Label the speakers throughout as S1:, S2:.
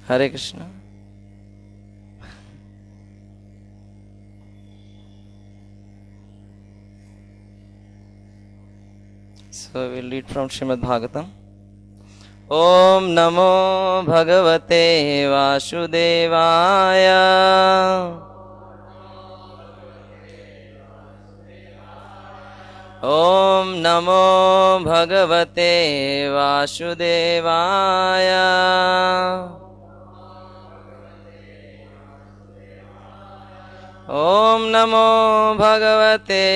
S1: Hare Krishna. So we'll read from Srimad Bhagavatam. Om Namo Bhagavate Vasudevaya. Om Namo Bhagavate Vasudevaya. Om Namo Bhagavate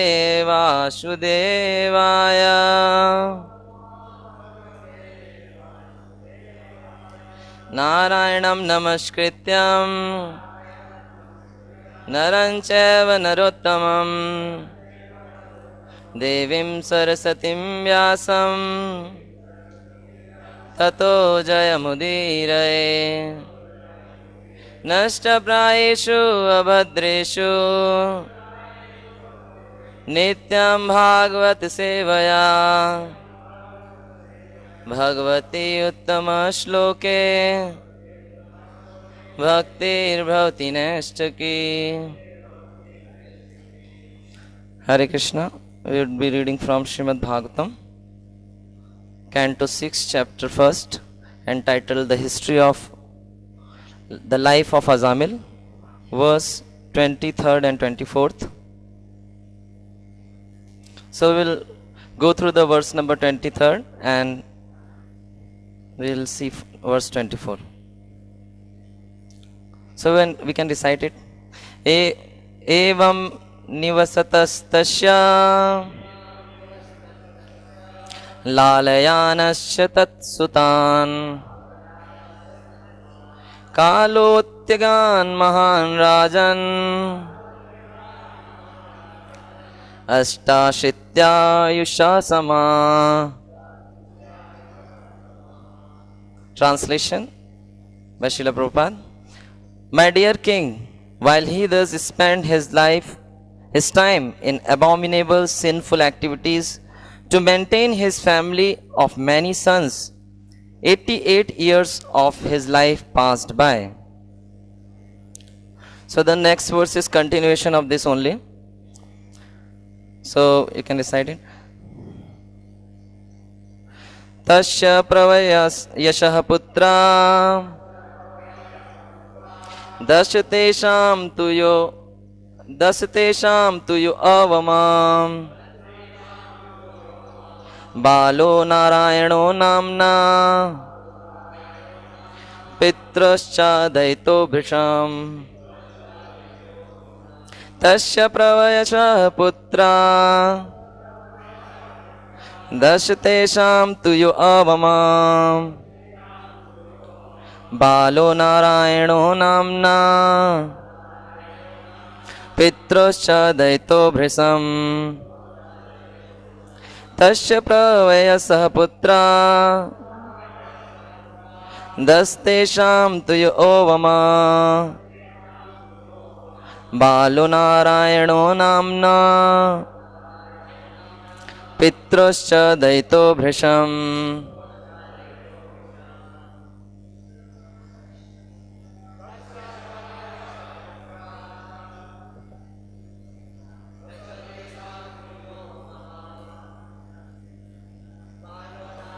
S1: Vasudevaya. Narayanam Namaskrityam Naram Chaiva Narottamam Devim Sarasatim Vyasam Tato Jayamudiraye Nashtaprayeshu Abhadreshu Nityam Bhagavat Sevaya Bhagavati Uttama Shloke Bhaktir Bhavati Nashtaki. Hare Krishna. We would be reading from Srimad Bhagavatam, Canto 6, Chapter 1st, entitled The History of the Life of Azamil, verse 23rd and 24th. So we'll go through the verse number 23rd and we'll see verse 24. So when we can recite it. Evam nivasatastasya लालयानश्च तत्सुतान् कालोत्यगान् महान् राजन् अष्टाशीत्यायुषा समा. Translation by Srila Prabhupada. My dear king, while he thus spent his time in abominable sinful activities to maintain his family of many sons, 88 years of his life passed by. So the next verse is continuation of this only. So you can recite it. Tasya pravayas yashah putra dashtesham tuyo avamam बालो नारायणो नाम्ना पित्रश्चादयितो भृशम् तस्य प्रवयसः पुत्रा दश तेषां तुयो अवमाम् बालो नारायणो नाम्ना पित्रश्चादयितो भृशम् तस्य प्रवयसः पुत्रा दस्तेषां तुयो ओवमा बालो नारायणो नाम्ना पितृश्च दयितो भृशम्.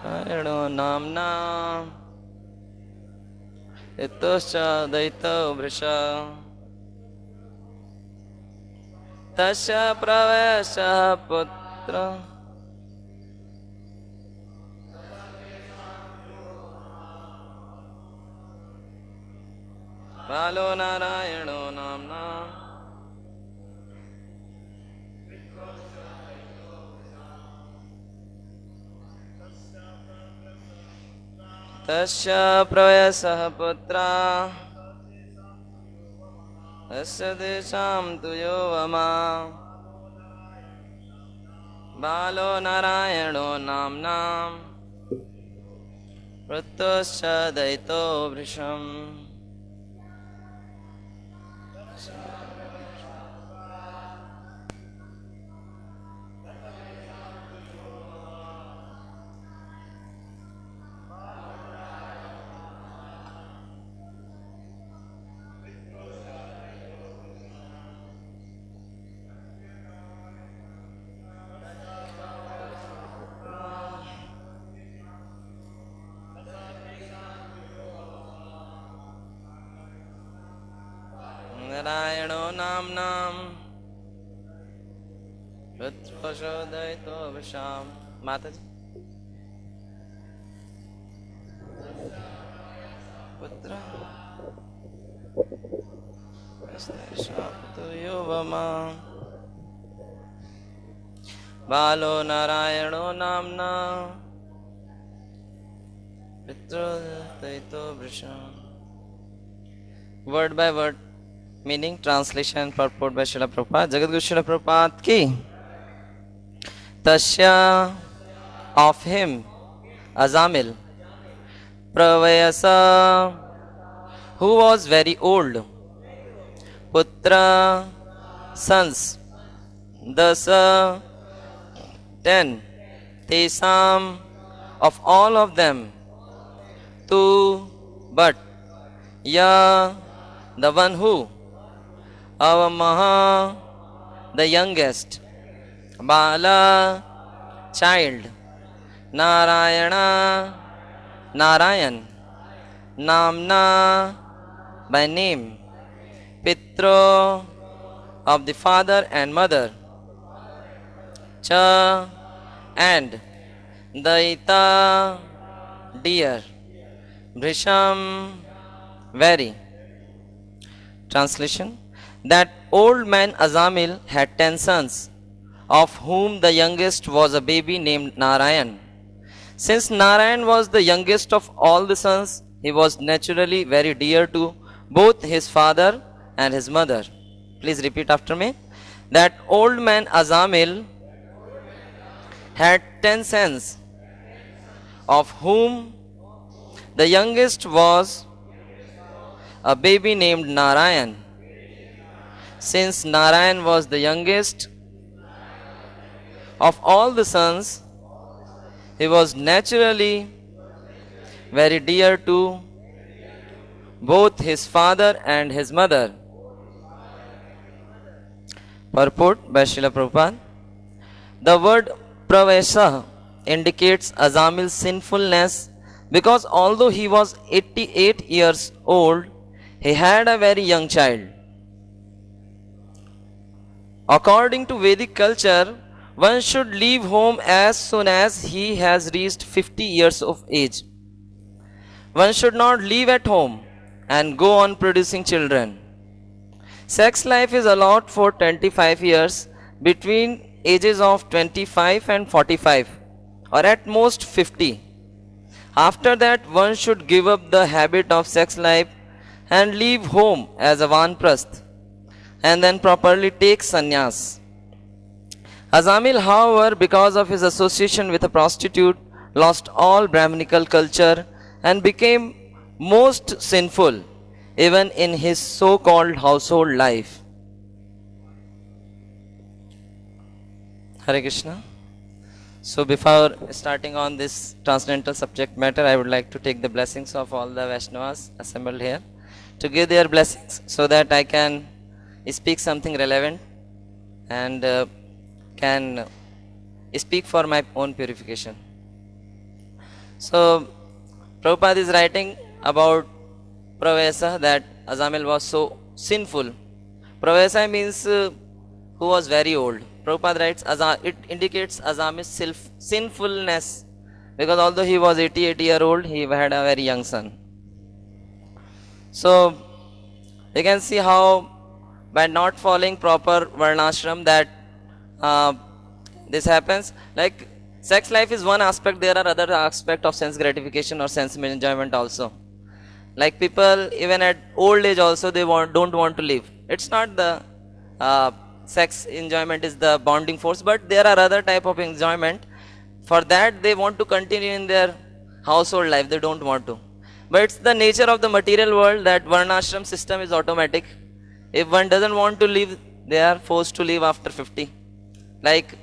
S1: नारायणो नाम्ना पितृश्च दयितो भृशम् तस्य प्रवयसः पुत्र बालो नारायणो नाम्ना तस्य प्रवयसः पुत्रा तस्य तेषां तुयो वमा बालो नारायणो नाम्ना पितृश्च दयितो भृशम्. नारायणो नाम्नाम् पुत्रोऽशोदयितो वशाम्. माताजी पुत्र यो वमा बालो नारायणो नाम्ना पितृदयितो वृषाम्. Word by word meaning, translation and purport by Srila Prabhupada. Jagadguru Srila Prabhupada ki. Tasya, of him, Azamil, Pravayasa, who was very old, Putra, sons, Dasa, 10, Tesam, of all of them, Tu, but, Ya, the one who, Avamaha, the youngest, Bala, child, Narayana, Narayan, Namna, by name, Pitro, of the father and mother, Cha, and, Daita, dear, Brisham, very. Translation. That old man Azamil had 10 sons, of whom the youngest was a baby named Narayan. Since Narayan was the youngest of all the sons, he was naturally very dear to both his father and his mother. Please repeat after me. That old man Azamil had 10 sons, of whom the youngest was a baby named Narayan. Since Narayan was the youngest of all the sons, he was naturally very dear to both his father and his mother. Purport by Srila Prabhupada. The word Pravesa indicates Azamil's sinfulness because although he was 88 years old, he had a very young child. According to Vedic culture, one should leave home as soon as he has reached 50 years of age. One should not leave at home and go on producing children. Sex life is allowed for 25 years between ages of 25 and 45, or at most 50. After that, one should give up the habit of sex life and leave home as a vanprasth, and then properly take sannyas. Azamil, however, because of his association with a prostitute, lost all Brahminical culture and became most sinful even in his so-called household life. Hare Krishna. So before starting on this transcendental subject matter, I would like to take the blessings of all the Vaishnavas assembled here to give their blessings so that I can speak something relevant and can speak for my own purification. So Prabhupada is writing about Pravesa, that Azamil was so sinful. Pravesa means who was very old. Prabhupada writes it indicates Azamil's sinfulness because although he was 88-year-old, he had a very young son. So you can see how by not following proper varnashram that this happens. Like sex life is one aspect, there are other aspects of sense gratification or sense enjoyment also. Like people even at old age also they don't want to live. It's not the sex enjoyment is the bonding force, but there are other type of enjoyment. For that they want to continue in their household life, they don't want to. But it's the nature of the material world that varnashram system is automatic. If one doesn't want to live, they are forced to live after 50. Like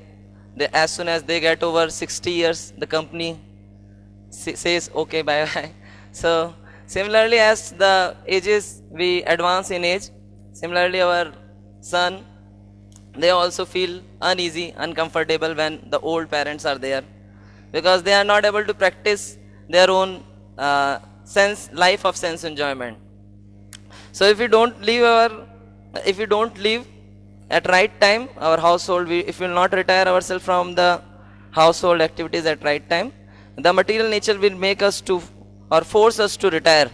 S1: as soon as they get over 60 years, the company says okay, bye bye. So similarly, as the ages we advance in age, similarly our son, they also feel uneasy, uncomfortable when the old parents are there because they are not able to practice their own life of sense enjoyment. So if we don't leave our if we don't leave at right time our household, if we will not retire ourselves from the household activities at right time, the material nature will make us to or force us to retire.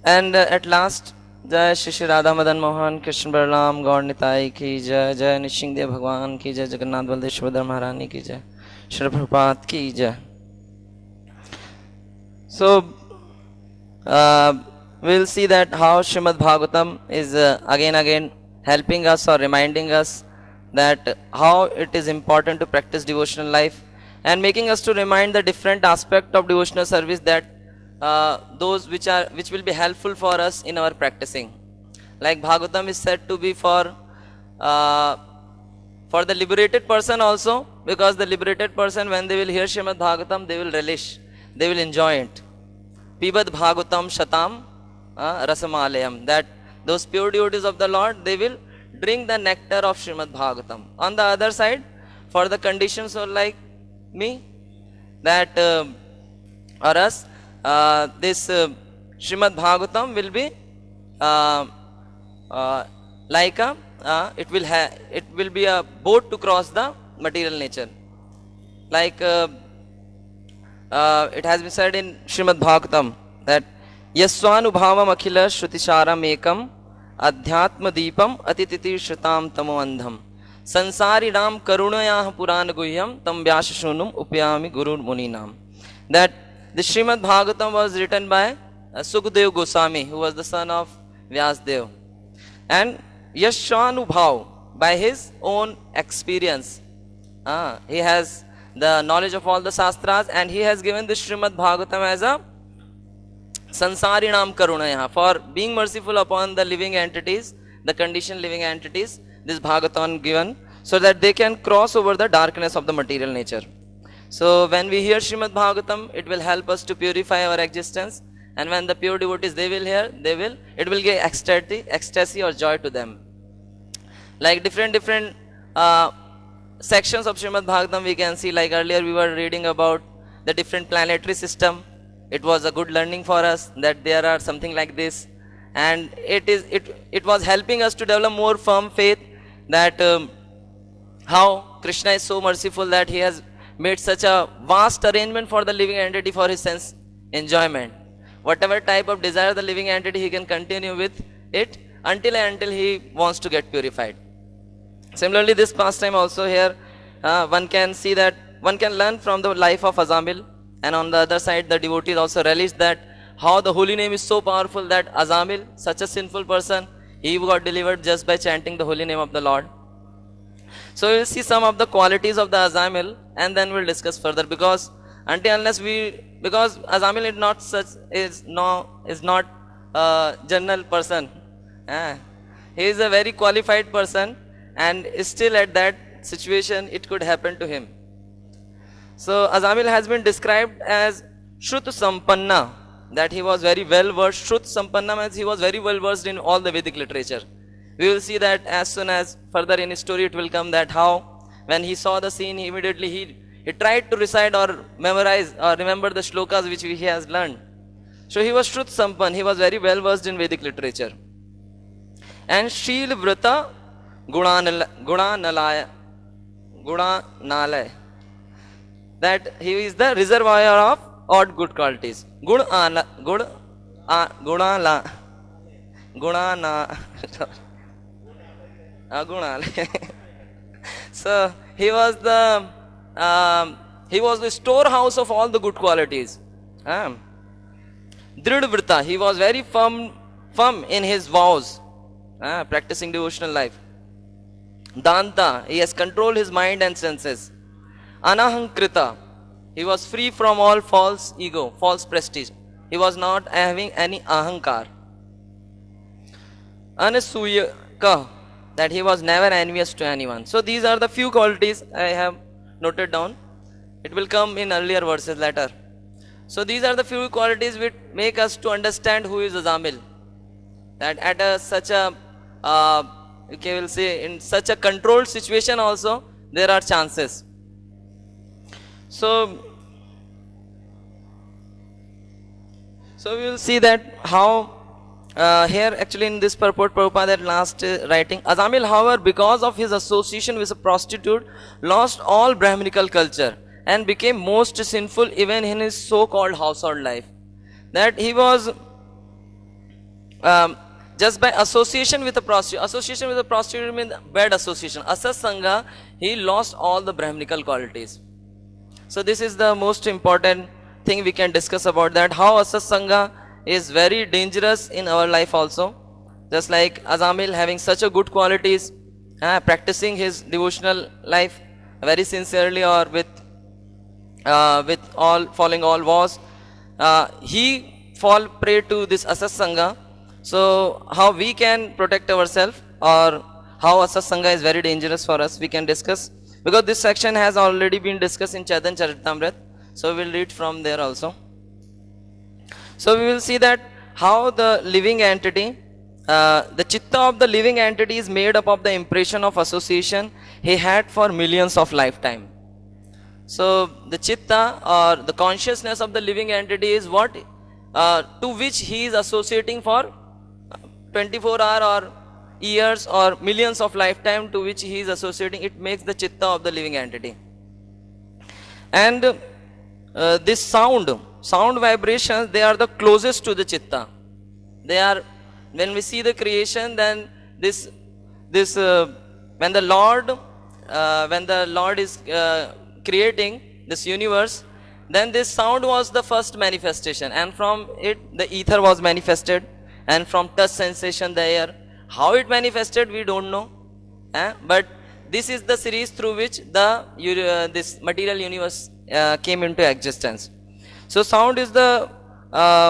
S1: And at last, जय श्री श्री राधा मदन मोहन कृष्ण बलराम गौर निताई की जय, जय निशिंगदेव भगवान की जय, जगन्नाथ बलदेव सुभद्रा महारानी की जय, श्री प्रभुपाद की जय. So we'll see that how Srimad Bhagavatam is again helping us or reminding us that how it is important to practice devotional life, and making us to remind the different aspect of devotional service, that those which will be helpful for us in our practicing. Like Bhagavatam is said to be for the liberated person also, because the liberated person, when they will hear Srimad Bhagavatam, they will relish, they will enjoy it. Pibad Bhagavatam Shatam Rasamalayam, that those pure devotees of the Lord, they will drink the nectar of Srimad Bhagavatam. On the other side, for the conditioned soul like me, that or us, this Srimad Bhagavatam will be like it will be a boat to cross the material nature. Like it has been said in Srimad Bhagavatam that Yaswanubhavam akhila shrutisharam ekam adhyatma deepam atititi shrutam tamo andham sansarinam karunayah puran guhyam tam vyasashunum upyami gurur muninam. That the Srimad Bhagavatam was written by Sukadeva Goswami, who was the son of Vyasdev, and Yaswanubhav, by his own experience, he has the knowledge of all the Shastras, and he has given the Srimad Bhagavatam as a Sansarinam Karunaya, for being merciful upon the living entities, the conditioned living entities. This Bhagavatam given so that they can cross over the darkness of the material nature. So when we hear Srimad Bhagavatam, it will help us to purify our existence, and when the pure devotees they will hear, it will give ecstasy or joy to them. Like different sections of Srimad Bhagavatam we can see. Like earlier we were reading about the different planetary system. It was a good learning for us that there are something like this, and it was helping us to develop more firm faith that how Krishna is so merciful that he has made such a vast arrangement for the living entity for his sense enjoyment. Whatever type of desire the living entity, he can continue with it until he wants to get purified. Similarly, this pastime also here, one can see that one can learn from the life of Azamil, and on the other side the devotees also relish that how the holy name is so powerful that Azamil, such a sinful person, he got delivered just by chanting the holy name of the Lord. So we will see some of the qualities of the Azamil, and then we'll discuss further, because because Azamil is not a general person. He is a very qualified person, and still at that situation it could happen to him. So Azamil has been described as Shrut Sampanna, that he was very well versed. Shrut Sampanna means he was very well versed in all the Vedic literature. We will see that as soon as further in his story it will come, that how when he saw the scene, immediately he tried to recite or memorize or remember the shlokas which he has learned. So he was Shrut Sampan, he was very well versed in Vedic literature. And Shil Vrata Gunanalaya, that he is the reservoir of odd good qualities. So he was the storehouse of all the good qualities. Dridvrita, he was very firm in his vows, practicing devotional life. Danta, he has controlled his mind and senses. Anahankrita, he was free from all false ego, false prestige. He was not having any ahankar. Anasuyaka, that he was never envious to anyone. So these are the few qualities I have noted down. It will come in earlier verses later. So these are the few qualities which make us to understand who is Azamil. That at such a will say in such a controlled situation also there are chances. So we will see that how Here actually in this purport, Prabhupada at last writing, Azamil, however, because of his association with a prostitute, lost all Brahminical culture and became most sinful even in his so-called household life. That he was just by association with a prostitute means bad association. Asat Sangha, he lost all the Brahminical qualities. So this is the most important thing we can discuss about that, how Asat Sangha is very dangerous in our life also. Just like Azamil having such a good qualities, practicing his devotional life very sincerely or with all following all laws, he fall prey to this Asat Sangha. So how we can protect ourselves, or how Asat Sangha is very dangerous for us, we can discuss, because this section has already been discussed in Chaitanya Charitamrita. So we will read from there also. So we will see that how the living entity, the chitta of the living entity is made up of the impression of association he had for millions of lifetime. So the chitta or the consciousness of the living entity is what to which he is associating for 24 hours or years or millions of lifetime, to which he is associating. It makes the chitta of the living entity. And this sound vibrations, they are the closest to the chitta. They are, when we see the creation, then this when the Lord is creating this universe, then this sound was the first manifestation, and from it the ether was manifested, and from touch sensation the air. How it manifested we don't know, but this is the series through which the this material universe came into existence. So sound is the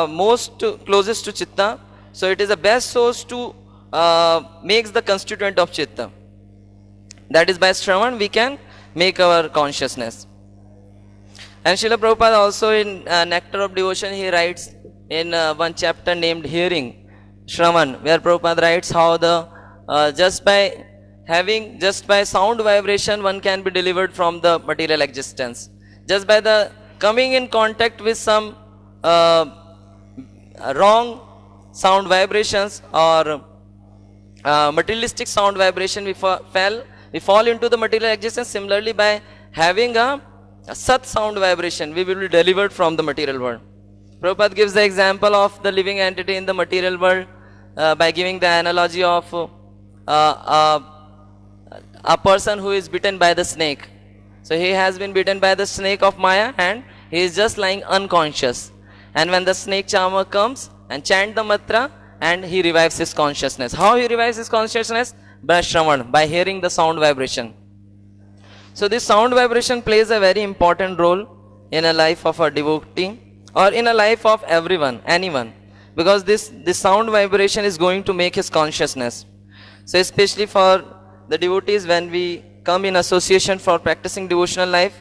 S1: most closest to chitta, so it is the best source to makes the constituent of chitta. That is by Shravan we can make our consciousness. And Srila Prabhupada also in Nectar of Devotion, he writes in one chapter named Hearing, Shravan, where Prabhupada writes how the just by sound vibration one can be delivered from the material existence. Just by the coming in contact with some wrong sound vibrations or materialistic sound vibration, we fall into the material existence. Similarly, by having a sat sound vibration, we will be delivered from the material world. Prabhupada gives the example of the living entity in the material world by giving the analogy of a person who is bitten by the snake. So he has been bitten by the snake of Maya and he is just lying unconscious. And when the snake charmer comes and chant the mantra, and he revives his consciousness. How he revives his consciousness? By Shravan, by hearing the sound vibration. So this sound vibration plays a very important role in a life of a devotee or in a life of anyone, because this sound vibration is going to make his consciousness. So especially for the devotees, when we come in association for practicing devotional life,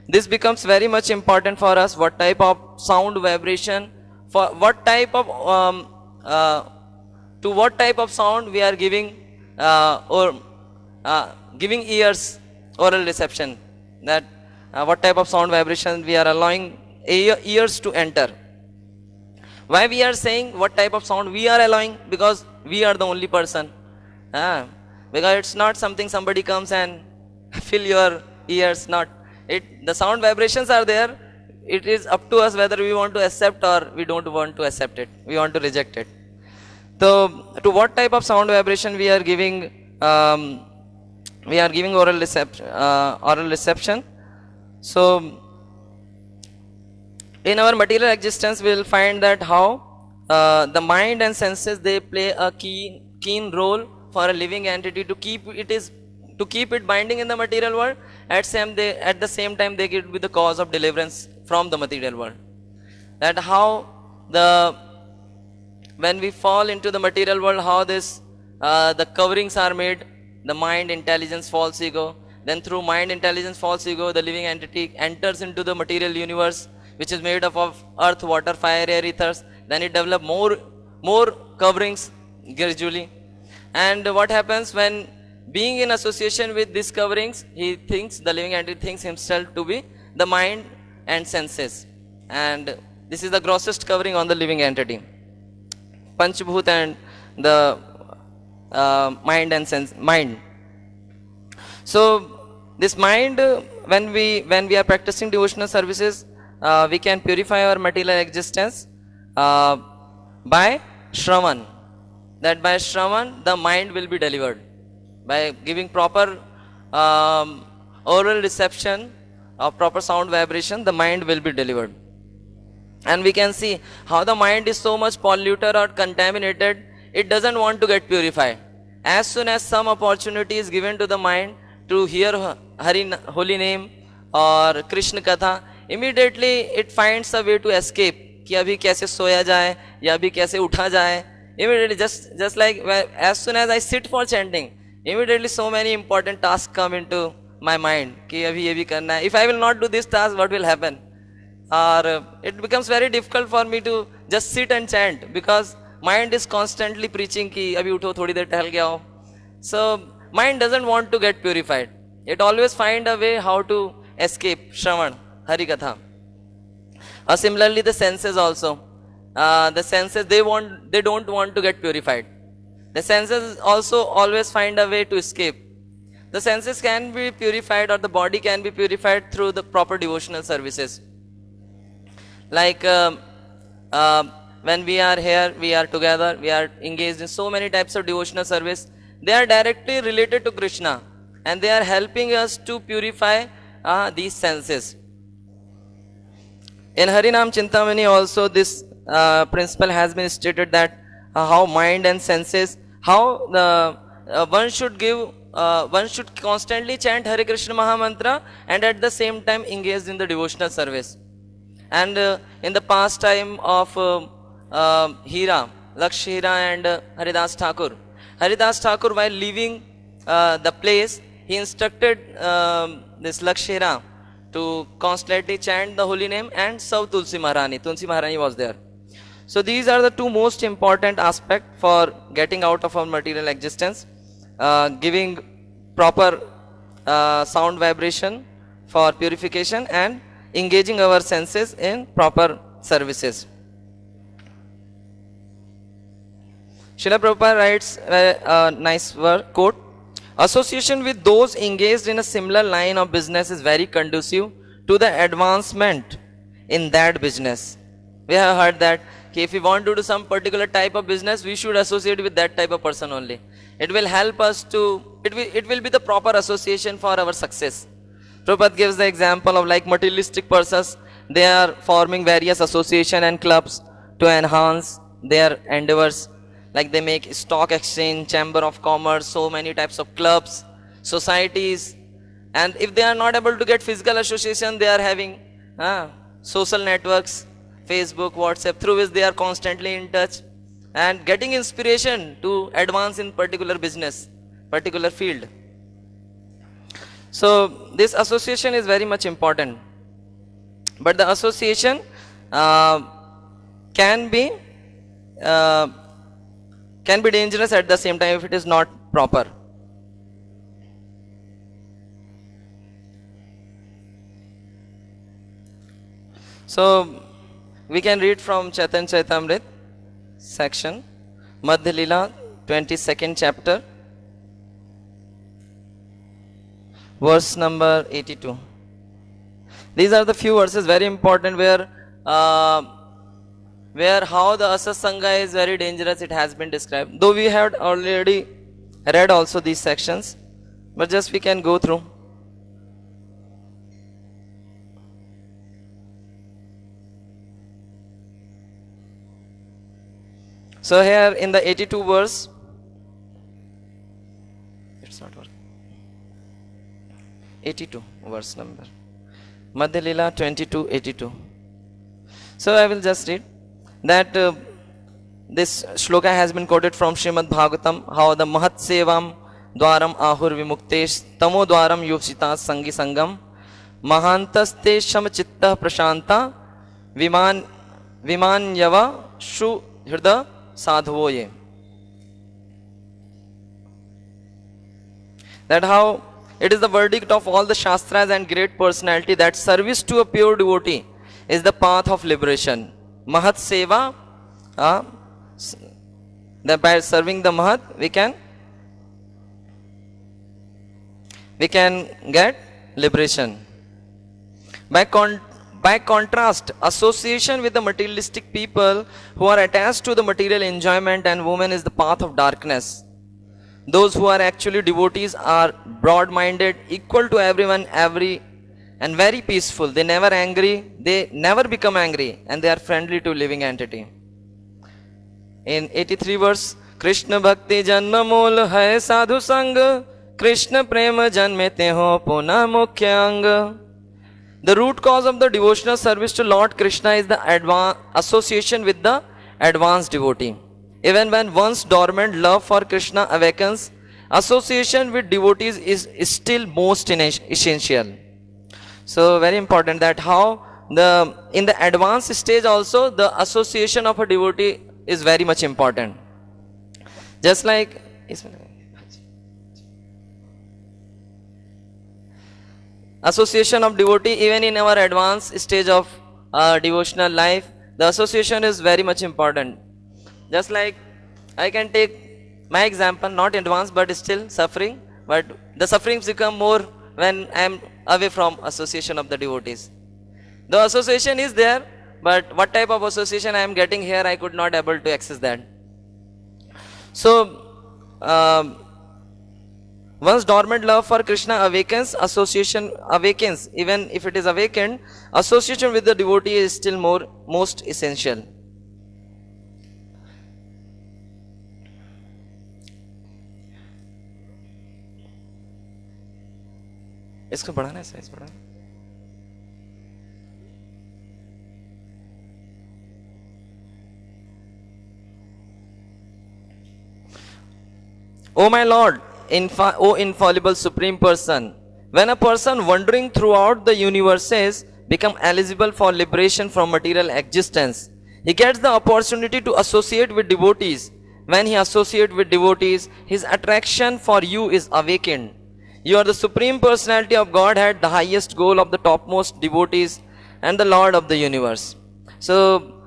S1: this becomes very much important for us, what type of sound vibration, for what type of to what type of sound we are giving or giving ears oral reception, that what type of sound vibration we are allowing ears to enter. Why we are saying what type of sound we are allowing? Because we are the only person. Because it's not something somebody comes and fill your ears, not it. The sound vibrations are there. It is up to us whether we want to accept or we don't want to accept it. We want to reject it. So to what type of sound vibration we are giving oral reception. So in our material existence we will find that how the mind and senses, they play a keen role for a living entity to keep it binding in the material world. At the same time they could be the cause of deliverance from the material world. That how when we fall into the material world, how the coverings are made, the mind, intelligence, false ego. Then through mind, intelligence, false ego, the living entity enters into the material universe, which is made up of earth, water, fire, air, ethers. Then it develops more coverings gradually. And what happens when being in association with these coverings, the living entity thinks himself to be the mind and senses. And this is the grossest covering on the living entity. Panchbhut and the mind and sense mind. So this mind, when we are practicing devotional services, we can purify our material existence by Shravan. That by Shravan the mind will be delivered. By giving proper oral reception of proper sound vibration, the mind will be delivered. And we can see how the mind is so much polluted or contaminated, it doesn't want to get purified. As soon as some opportunity is given to the mind to hear holy name or Krishna Katha, immediately it finds a way to escape. कि अभी कैसे सोया जाए या अभी कैसे उठा जाए. Immediately, just like as soon as I sit for chanting, immediately so many important tasks come into my mind. कि अभी ये भी करना है. If I will not do this task, what will happen? Or it becomes very difficult for me to just sit and chant because mind is constantly preaching कि अभी उठो थोड़ी देर टहल के आओ. So mind doesn't want to get purified. It always find a way how to escape Shravan, Hari Katha. Similarly, the senses also. The senses they don't want to get purified. The senses also always find a way to escape. The senses can be purified or the body can be purified through the proper devotional services. Like when we are here, we are together, we are engaged in so many types of devotional service. They are directly related to Krishna and they are helping us to purify these senses. In Harinam Chintamani also this principle has been stated that how mind and senses, how the one should constantly chant Hare Krishna Mahamantra and at the same time engage in the devotional service. And in the past time of Hira, Laksh Hira and Haridas Thakur, while leaving the place, he instructed this Laksh Hira to constantly chant the holy name and serve Tulsi Maharani. Tulsi Maharani was there. So these are the two most important aspects for getting out of our material existence. Giving proper sound vibration for purification and engaging our senses in proper services. Srila Prabhupada writes a nice quote. Association with those engaged in a similar line of business is very conducive to the advancement in that business. We have heard that if we want to do some particular type of business, we should associate with that type of person only. It will help us to, it will be the proper association for our success. Prabhupada gives the example of like materialistic persons. They are forming various association and clubs to enhance their endeavors. Like they make stock exchange, chamber of commerce, so many types of clubs, societies. And if they are not able to get physical association, they are having social networks, Facebook, WhatsApp, through which they are constantly in touch and getting inspiration to advance in particular business, particular field. So this association is very much important. But the association can be dangerous at the same time if it is not proper. So we can read from Chaitanya Charitamrita section, Madhya Lila, 22nd chapter, verse number 82. These are the few verses very important where how the asasanga is very dangerous, it has been described. Though we had already read also these sections, but just we can go through. So here in the 82 verse, it's not working. 82 verse number, Madhya Lila 22:82. So I will just read that this shloka has been quoted from Srimad Bhagavatam, how the Mahat Sevam Dwaram Ahur Vimuktesh Tamo Dwaram Yopsita Sangi Sangam Mahantaste Shamachitta Prashanta Vimanyava Shu Hirda Sadhuvoye. That how it is the verdict of all the Shastras and great personality that service to a pure devotee is the path of liberation. Mahat Seva, That by serving the Mahat, we can get liberation. By contrast, association with the materialistic people who are attached to the material enjoyment and woman is the path of darkness. Those who are actually devotees are broad-minded, equal to everyone, and very peaceful. They never angry, they never become angry, and they are friendly to living entity. In 83 verse, Krishna Bhakti Janma Mool Hai Sadhu Sang, Krishna Prema Janmete Ho Puna Mukhyang. The root cause of the devotional service to Lord Krishna is the association with the advanced devotee. Even when one's dormant love for Krishna awakens, association with devotees is still most essential. So very important that how in the advanced stage also the association of a devotee is very much important. Just like association of devotee, even in our advanced stage of devotional life, the association is very much important. Just like I can take my example, not advanced but still suffering, but the sufferings become more when I am away from association of the devotees. The association is there, but what type of association I am getting here, I could not able to access that. So once dormant love for Krishna awakens, association awakens. Even if it is awakened, association with the devotee is still most essential. इसको बढ़ाना है, size बढ़ाना। O my Lord, O infallible Supreme Person, when a person wandering throughout the universes become eligible for liberation from material existence, he gets the opportunity to associate with devotees. When he associates with devotees, his attraction for you is awakened. You are the Supreme Personality of Godhead, the highest goal of the topmost devotees and the Lord of the universe. So,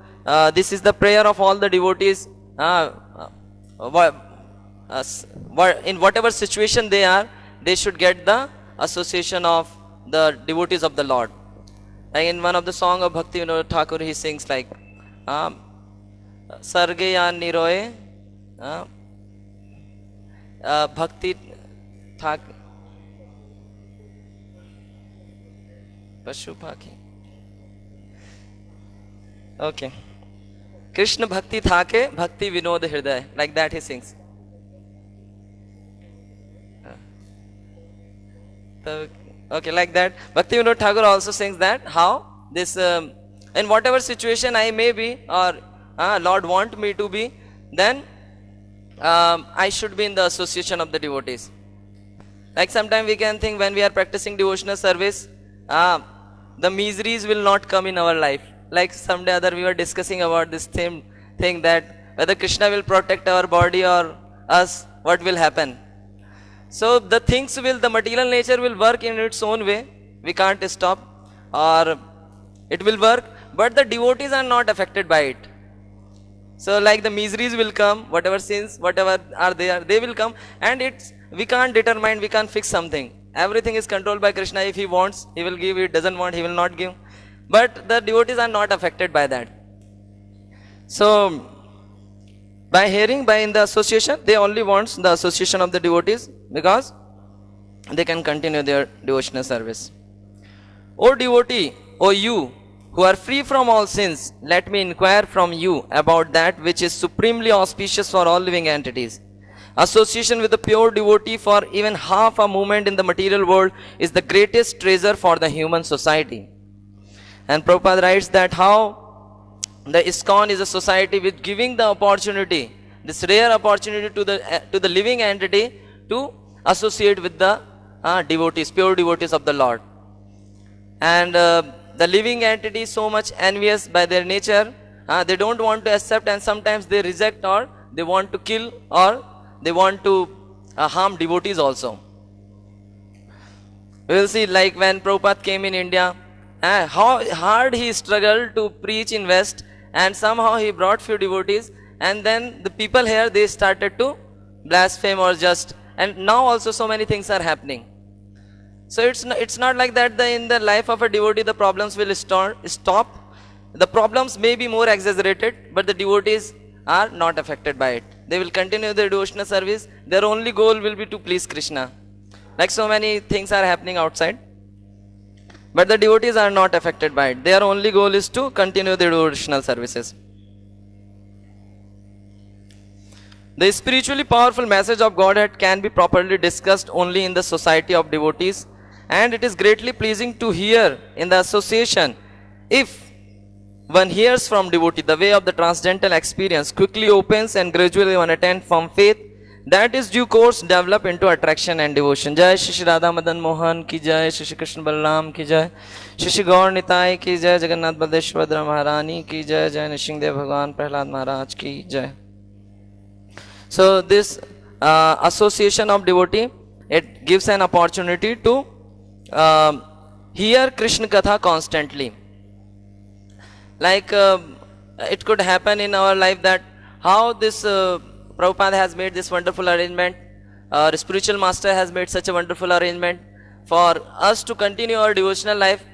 S1: this is the prayer of all the devotees. In whatever situation they are, they should get the association of the devotees of the Lord. Like in one of the song of Bhakti Vinod Thakur, he sings like, Sarge ya niroye, Bhakti Thakur. Okay. Krishna Bhakti Thake, Bhakti Vinod Hriday. Like that he sings. Okay, like that. Bhakti Vinod Thakur also sings that. How? This, in whatever situation I may be, or Lord want me to be, then I should be in the association of the devotees. Like sometimes we can think when we are practicing devotional service, the miseries will not come in our life. Like someday other we were discussing about this same thing, that whether Krishna will protect our body or us, what will happen. So the the material nature will work in its own way. We can't stop, or it will work, but the devotees are not affected by it. So like the miseries will come, whatever sins, whatever are there, they will come, and we can't determine, we can't fix something. Everything is controlled by Krishna. If he wants, he will give. If he doesn't want, he will not give. But the devotees are not affected by that. So by in the association, they only want the association of the devotees, because they can continue their devotional service. O devotee, O you who are free from all sins, let me inquire from you about that which is supremely auspicious for all living entities. Association with a pure devotee for even half a moment in the material world is the greatest treasure for the human society. And Prabhupada writes that how the ISKCON is a society with giving the opportunity, this rare opportunity to the living entity to associate with the devotees, pure devotees of the Lord. And the living entity is so much envious by their nature, they don't want to accept, and sometimes they reject, or they want to kill, or they want to harm devotees also. We will see, like when Prabhupada came in India, how hard he struggled to preach in West, and somehow he brought few devotees, and then the people here, they started to blaspheme or just, and now also so many things are happening. So it's not like that in the life of a devotee the problems will stop. The problems may be more exaggerated, but the devotees are not affected by it. They will continue their devotional service. Their only goal will be to please Krishna. Like so many things are happening outside, but the devotees are not affected by it. Their only goal is to continue their devotional services. The spiritually powerful message of Godhead can be properly discussed only in the society of devotees, and it is greatly pleasing to hear in the association. If one hears from devotee, the way of the transcendental experience quickly opens, and gradually one attains from faith, that is due course develop into attraction and devotion. Jai Shri Radha Madan Mohan ki jai, Shri Krishna Balaram ki jai, Shri Gaur Nitai ki jai, Jagannath Baldeshwar Maharani ki jai, Jai Nrsimhadev Bhagwan Prahlad Maharaj ki jai. So this association of devotee, it gives an opportunity to hear Krishna Katha constantly. Like it could happen in our life that how this Prabhupada has made this wonderful arrangement, our spiritual master has made such a wonderful arrangement for us to continue our devotional life.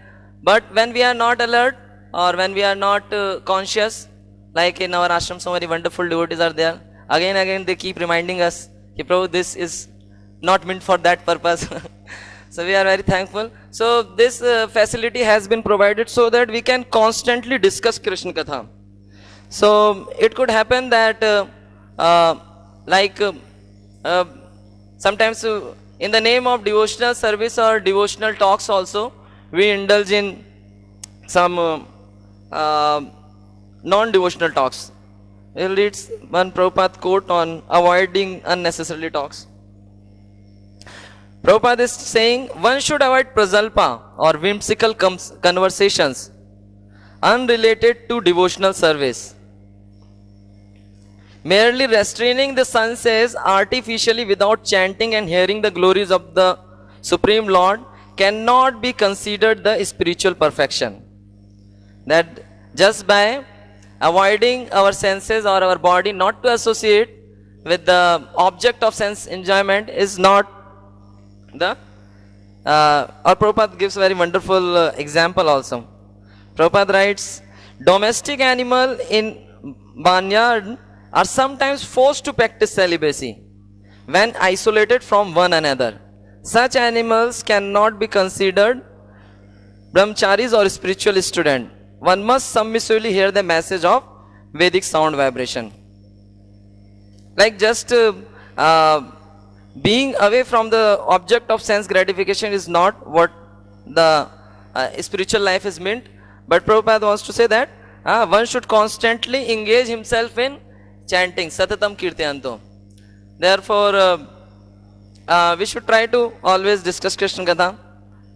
S1: But when we are not alert, or when we are not conscious, like in our ashram so many wonderful devotees are there, again they keep reminding us, hey, Prabhu, this is not meant for that purpose. So we are very thankful. So this facility has been provided so that we can constantly discuss Krishna Katha. So it could happen that sometimes in the name of devotional service or devotional talks also, we indulge in some non-devotional talks. We'll read one Prabhupada quote on avoiding unnecessary talks. Prabhupada is saying, one should avoid prajalpa or whimsical conversations unrelated to devotional service. Merely restraining the senses artificially without chanting and hearing the glories of the Supreme Lord cannot be considered the spiritual perfection. That just by avoiding our senses or our body not to associate with the object of sense enjoyment is not the our Prabhupada gives a very wonderful example also. Prabhupada writes, domestic animal in barnyard are sometimes forced to practice celibacy when isolated from one another. Such animals cannot be considered brahmacharis or spiritual student. One must submissively hear the message of Vedic sound vibration. Like just being away from the object of sense gratification is not what the spiritual life is meant. But Prabhupada wants to say that one should constantly engage himself in chanting, Satatam Kirtyanto. Therefore, we should try to always discuss Krishna Katha.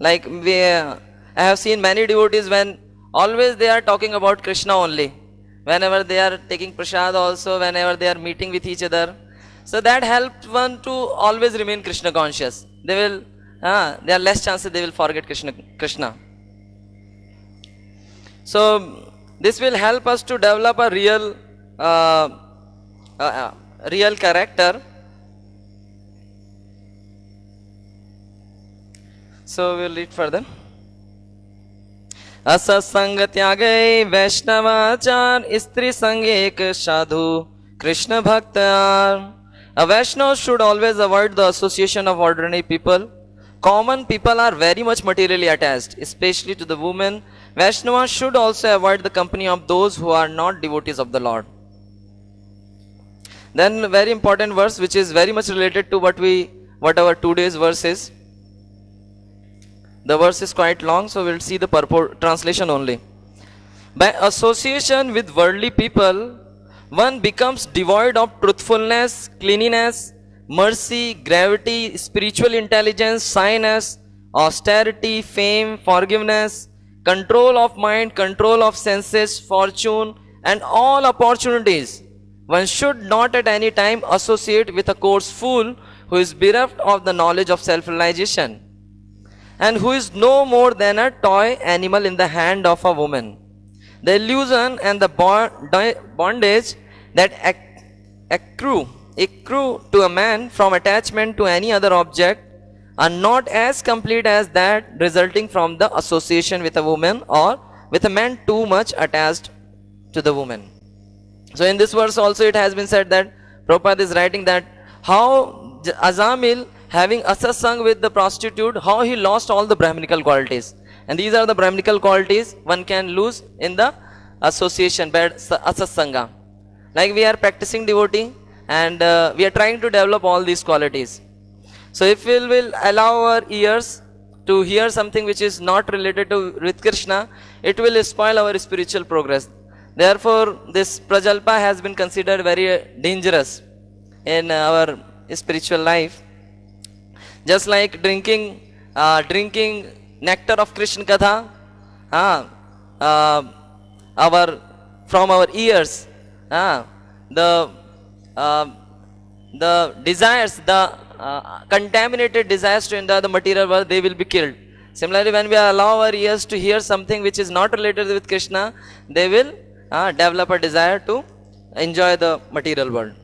S1: Like I have seen many devotees when always they are talking about Krishna only. Whenever they are taking prasad also, whenever they are meeting with each other. So that helps one to always remain Krishna conscious. There are less chances they will forget Krishna. So this will help us to develop a real character. So we'll read further. असत्संग त्यागे वैष्णवाचार स्त्री संग एक साधु Krishna Bhakta. A Vaishnava should always avoid the association of ordinary people. Common people are very much materially attached, especially to the women. Vaishnavas should also avoid the company of those who are not devotees of the Lord. Then very important verse which is very much related to what our today's verse is. The verse is quite long, so we'll see the purport translation only. By association with worldly people, one becomes devoid of truthfulness, cleanliness, mercy, gravity, spiritual intelligence, shyness, austerity, fame, forgiveness, control of mind, control of senses, fortune, and all opportunities. One should not at any time associate with a coarse fool who is bereft of the knowledge of self-realization and who is no more than a toy animal in the hand of a woman. The illusion and the bondage that accrue to a man from attachment to any other object are not as complete as that resulting from the association with a woman or with a man too much attached to the woman. So in this verse also it has been said that Prabhupada is writing that how Azamil having asasang with the prostitute, how he lost all the Brahminical qualities. And these are the Brahminical qualities one can lose in the association, bad asasanga. Like we are practicing devotee and we are trying to develop all these qualities. So if we will allow our ears to hear something which is not related to with Krishna, it will spoil our spiritual progress. Therefore, this prajalpa has been considered very dangerous in our spiritual life. Just like drinking nectar of Krishna Katha, from our ears, the desires, the contaminated desires to enjoy the material world, they will be killed. Similarly, when we allow our ears to hear something which is not related with Krishna, they will develop a desire to enjoy the material world.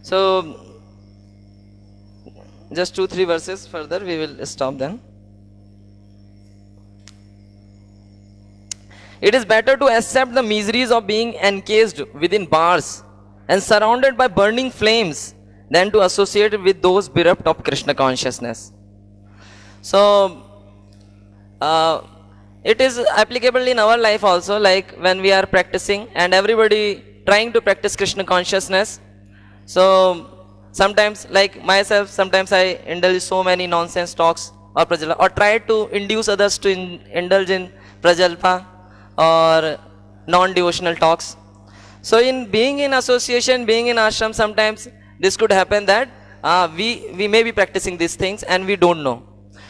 S1: So, just 2-3 verses further, we will stop then. It is better to accept the miseries of being encased within bars and surrounded by burning flames than to associate with those bereft of Krishna consciousness. So, it is applicable in our life also, like when we are practicing and everybody trying to practice Krishna consciousness. So, sometimes, like myself, sometimes I indulge so many nonsense talks or prajalpa, or try to induce others to indulge in prajalpa or non-devotional talks. So in being in association, being in ashram, sometimes this could happen that we may be practicing these things and we don't know.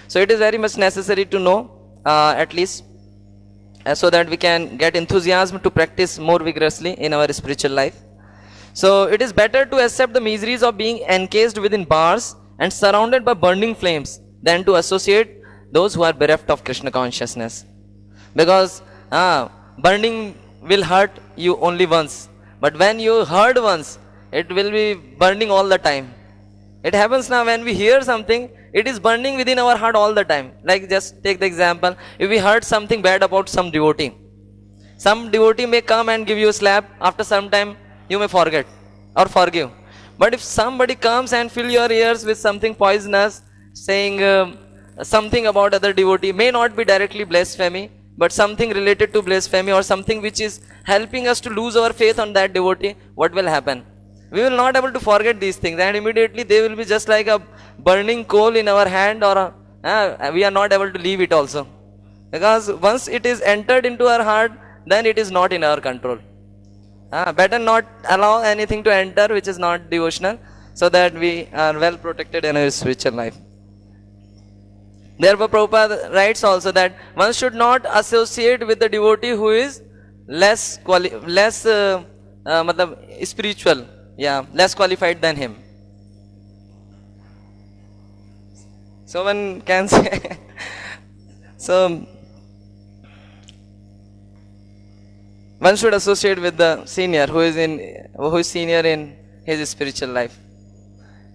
S1: So it is very much necessary to know at least so that we can get enthusiasm to practice more vigorously in our spiritual life. So it is better to accept the miseries of being encased within bars and surrounded by burning flames than to associate those who are bereft of Krishna consciousness. Because burning will hurt you only once, but when you heard once, it will be burning all the time. It happens now when we hear something, it is burning within our heart all the time. Like just take the example, if we heard something bad about some devotee may come and give you a slap. After some time you may forget or forgive. But if somebody comes and fill your ears with something poisonous, saying something about other devotee, may not be directly blasphemy, but something related to blasphemy or something which is helping us to lose our faith on that devotee, what will happen? We will not able to forget these things, and immediately they will be just like a burning coal in our hand, or we are not able to leave it also. Because once it is entered into our heart, then it is not in our control. Better not allow anything to enter which is not devotional, so that we are well protected in our spiritual life. Therefore, Prabhupada writes also that one should not associate with the devotee who is less spiritual, less qualified than him. So one can say, so one should associate with the senior who is senior in his spiritual life.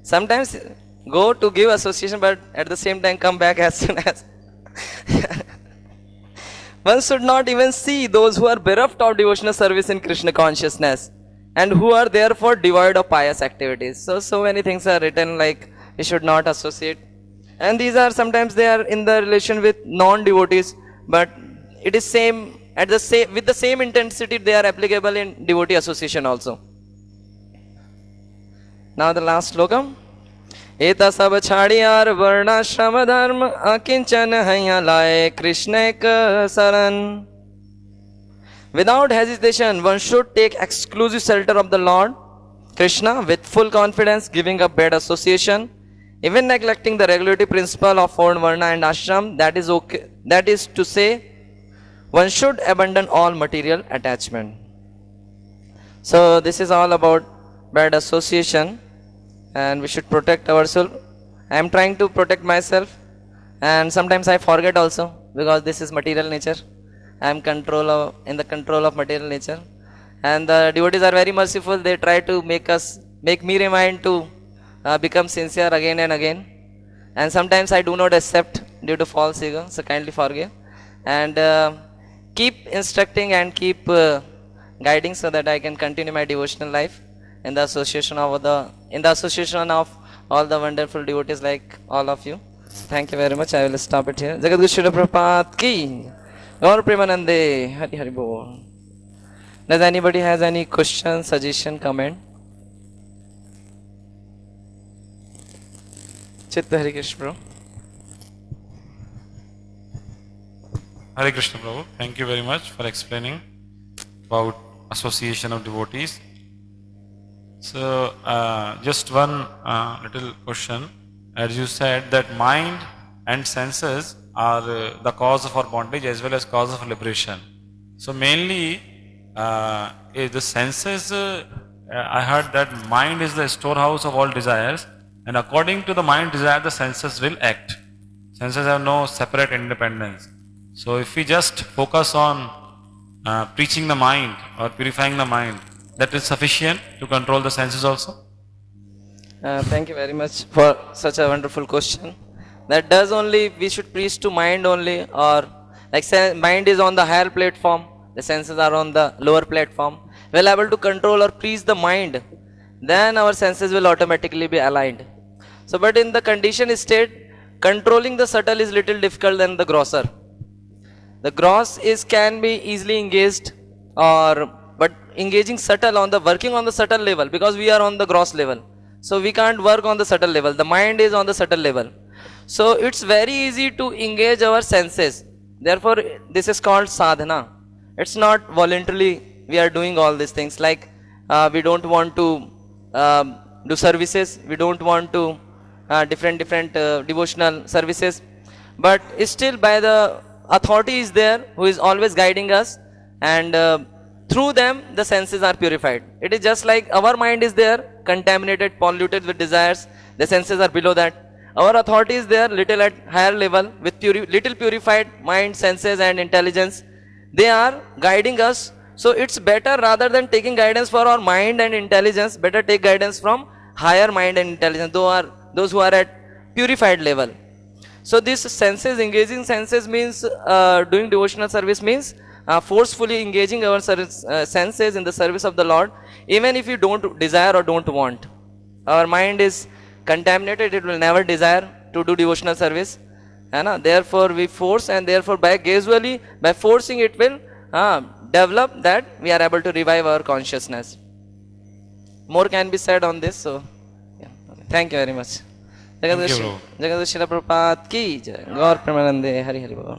S1: Sometimes go to give association, but at the same time come back as soon as. One should not even see those who are bereft of devotional service in Krishna consciousness and who are therefore devoid of pious activities. So many things are written like we should not associate. And these are sometimes they are in the relation with non-devotees, but it is with the same intensity they are applicable in devotee association also. Now the last slokam. एता सब छाड़ियार वर्णाश्रम धर्म अकिंचन हैया लाए कृष्ण का शरण. Without hesitation, one should take exclusive shelter of the Lord Krishna with full confidence, giving up bad association, even neglecting the regulatory principle of four varna and ashram. That is okay. That is to say, one should abandon all material attachment. So this is all about bad association. And we should protect ourselves. I am trying to protect myself, and sometimes I forget also, because this is material nature. I am in the control of material nature, And the devotees are very merciful. They try to make me remind to become sincere again and again. And sometimes I do not accept due to false ego, so kindly forgive. And keep instructing and keep guiding so that I can continue my devotional life in the association of all the wonderful devotees like all of you. Thank you very much. I will stop it here. Jagadguru Srila Prabhupada ki Gaur Premanande. Hari Hari Bol. Does anybody has any question, suggestion, comment? Chitta Hari Krishna bro.
S2: Hare Krishna Prabhu, thank you very much for explaining about association of devotees. So, just one little question. As you said that mind and senses are the cause of our bondage as well as cause of liberation. So, mainly the senses, I heard that mind is the storehouse of all desires, and according to the mind desire, the senses will act. Senses have no separate independence. So if we just focus on preaching the mind or purifying the mind, that is sufficient to control the senses also?
S1: Thank you very much for such a wonderful question. That does only we should preach to mind only, or like mind is on the higher platform, the senses are on the lower platform. Well able to control or preach the mind, then our senses will automatically be aligned. So, but in the conditioned state, controlling the subtle is little difficult than the grosser. The gross can be easily engaged, but engaging subtle on the working on the subtle level, because we are on the gross level, so we can't work on the subtle level. The mind is on the subtle level, so it's very easy to engage our senses. Therefore, this is called sadhana. It's not voluntarily we are doing all these things. Like we don't want to do services. We don't want to different devotional services, but still by the authority is there who is always guiding us, and through them the senses are purified. It is just like our mind is there contaminated, polluted with desires, the senses are below that. Our authority is there little at higher level with little purified mind, senses and intelligence. They are guiding us. So it's better, rather than taking guidance for our mind and intelligence, better take guidance from higher mind and intelligence, those who are at purified level. So this senses, engaging senses means doing devotional service means forcefully engaging our senses in the service of the Lord, even if you don't desire or don't want. Our mind is contaminated, it will never desire to do devotional service. Therefore we force, and therefore by gradually, by forcing, it will develop that we are able to revive our consciousness. More can be said on this. So yeah. Thank you very much. Jagadguru Srila Prabhupada ki jai. Gaur Premanande. Hari Hari Bol.